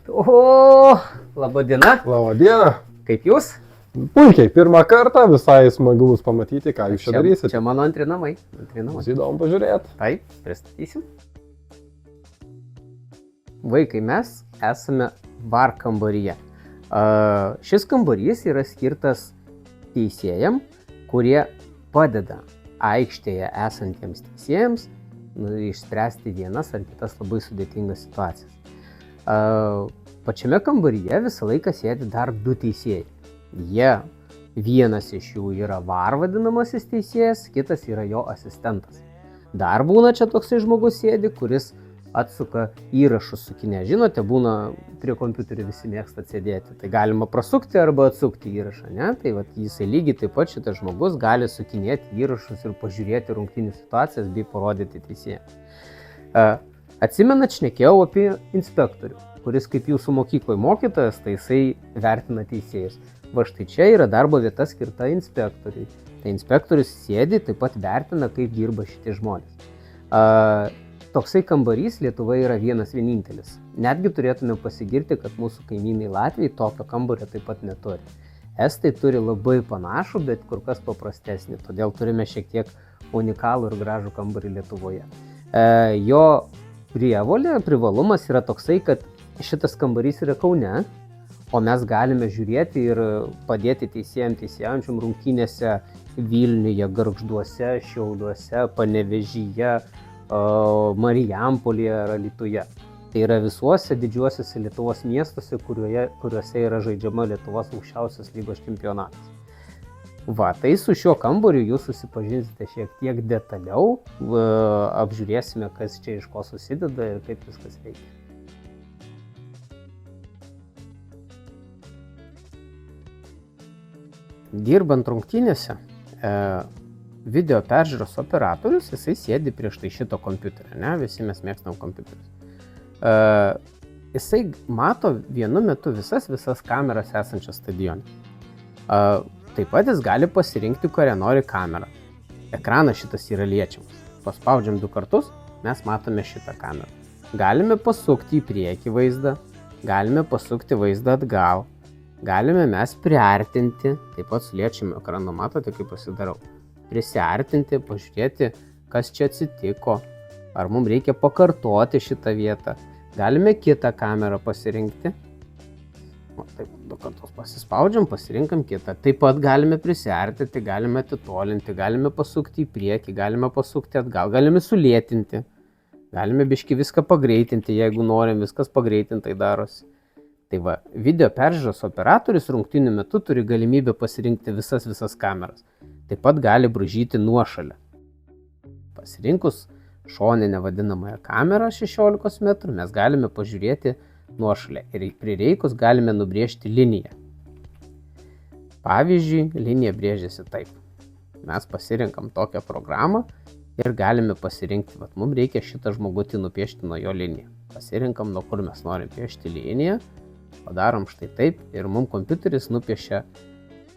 O, laba diena. Labą dieną. Kaip jūs? Puikiai, pirmą kartą, visai smagu bus pamatyti, ką jūs čia darysite. Čia mano antri namai. Įdomu pažiūrėti. Taip, pristatysim. Vaikai, mes esame VAR kambaryje. Šis kambarys yra skirtas teisėjam, kurie padeda aikštėje esantiems teisėjams išspręsti vienas ar kitas labai sudėtingas situacijas. Pačiame kambaryje visą laiką sėdi dar du teisėjai. Vienas iš jų yra VAR vadinamasis teisėjas, kitas yra jo asistentas. Dar būna čia toksai žmogus sėdi, kuris atsuka įrašus sukinę. Žinote, būna prie kompiuterių visi mėgsta sėdėti. Tai galima prasukti arba atsukti įrašą, ne? Tai jisai lygiai taip pat šitas žmogus gali sukinėti įrašus ir pažiūrėti rungtynių situacijas bei parodyti teisėjams. Atsimenat, šnekėjau apie inspektorių, kuris kaip jūsų mokykloje mokytojas, tai jisai vertina teisėjus. Va štai čia yra darbo vieta skirta inspektoriui. Tai inspektorius sėdi, taip pat vertina, kaip dirba šitie žmonės. Toksai kambarys Lietuvoje yra vienintelis. Netgi turėtume pasigirti, kad mūsų kaimynai Latviai tokio kambario taip pat neturi. Estai turi labai panašų, bet kur kas paprastesnį, todėl turime šiek tiek unikalų ir gražų kambarį Lietuvoje. Jo privalumas yra toksai, kad šitas kambarys yra Kaune, o mes galime žiūrėti ir padėti teisėjaujančiam rungtynėse Vilniuje, Gargžduose, Šiauliuose, Panevėžyje, Marijampolėje ar Alytuje. Tai yra visuose didžiuosiuose Lietuvos miestuose, kuriuose yra žaidžiama Lietuvos aukščiausios lygos čempionatas. Tai su šiuo kambariu jūs susipažinsite šiek tiek detaliau, apžiūrėsime, kas čia iš ko susideda ir kaip viskas veikia. Dirbant rungtynėse, video peržiūros operatorius, jisai sėdi prieš tai šito kompiuterio, ne? Visi mes mėgstam kompiuterius. Jisai mato vienu metu visas kameras esančias stadione. Taip pat jis gali pasirinkti, kurią nori kamerą. Ekranas šitas yra liečiamas. Paspaudžiam 2 kartus, mes matome šitą kamerą. Galime pasukti į priekį vaizdą, galime pasukti vaizdą atgal, galime mes priartinti, taip pat su liečiamu ekranu, matote, kaip pasidarau. Prisiartinti, pažiūrėti, kas čia atsitiko, ar mums reikia pakartoti šitą vietą. Galime kitą kamerą pasirinkti. Taip, 2 kartus pasispaudžiam, pasirinkam kitą. Taip pat galime prisiartinti, galime atitolinti, galime pasukti į priekį, galime pasukti atgal, galime sulėtinti. Galime biškį viską pagreitinti, jeigu norim, viskas pagreitintai darosi. Tai video peržiūros operatorius rungtynių metu turi galimybę pasirinkti visas kameras. Taip pat gali braižyti nuošalę. Pasirinkus šoninę vadinamąją kamerą 16 metrų, mes galime pažiūrėti nuošalę ir prireikus galime nubrėžti liniją. Pavyzdžiui, linija brėžiasi taip. Mes pasirinkam tokią programą ir galime pasirinkti, mums reikia šitą žmogutį nupiešti nuo jo liniją. Pasirinkam, nuo kur mes norim piešti liniją, padarom štai taip ir mums kompiuteris nupiešia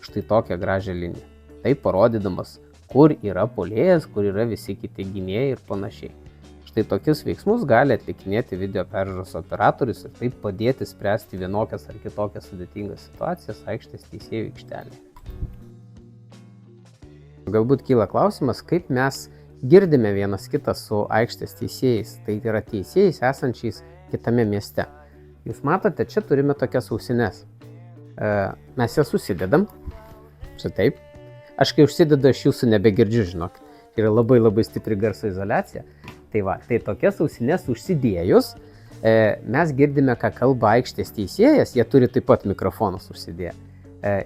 štai tokią gražią liniją. Taip parodydamas, kur yra puolėjas, kur yra visi kiti gynėjai ir panašiai. Štai tokius veiksmus gali atlikinėti video peržiūros operatorius ir taip padėti spręsti vienokias ar kitokias sudėtingas situacijas aikštės teisėjų aikštelėje. Galbūt kyla klausimas, kaip mes girdime vienas kitą su aikštės teisėjais, tai yra teisėjais esančiais kitame mieste. Jūs matote, čia turime tokias ausines. Mes jas susidedam. Čia taip. Aš kai užsidedu, aš jūsų nebegirdžiu, žinok. Yra labai stipri garso izoliacija. Tai tokias ausines užsidėjus, mes girdime, ką kalba aikštės teisėjas, jie turi taip pat mikrofonus užsidėję.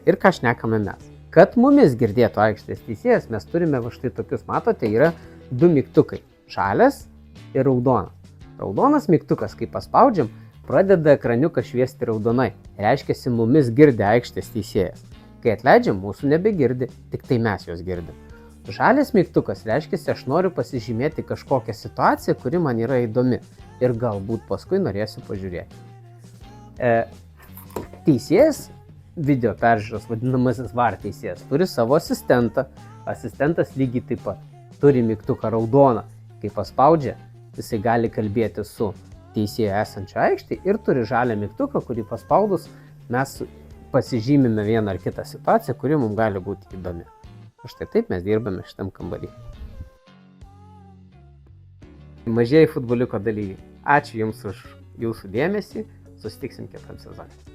Ir ką šnekame mes. Kad mumis girdėtų aikštės teisėjas, mes turime štai tokius, matote, yra 2 mygtukai. Žalias ir raudonas. Raudonas mygtukas, kai paspaudžiam, pradeda ekraniuką šviesti raudonai. Reiškiasi, mumis girdi aikštės teisėjas. Kai atleidžiam, mūsų nebegirdi, tik tai mes jos girdim. Žalias mygtukas reiškiasi, aš noriu pasižymėti kažkokią situaciją, kuri man yra įdomi ir galbūt paskui norėsiu pažiūrėti. Teisėjas, video peržiūros vadinamasis VAR teisėjas, turi savo asistentą. Asistentas lygiai taip pat turi mygtuką raudoną. Kai paspaudžia, jisai gali kalbėti su teisėjo esančio aikštėje ir turi žalią mygtuką, kurį paspaudus mes pasižymime vieną ar kitą situaciją, kuri mums gali būti įdomi. Štai taip mes dirbame šitam kambarį. Mažieji futboliko dalyviai. Ačiū Jums už Jūsų dėmesį. Susitiksim kitam sezonui.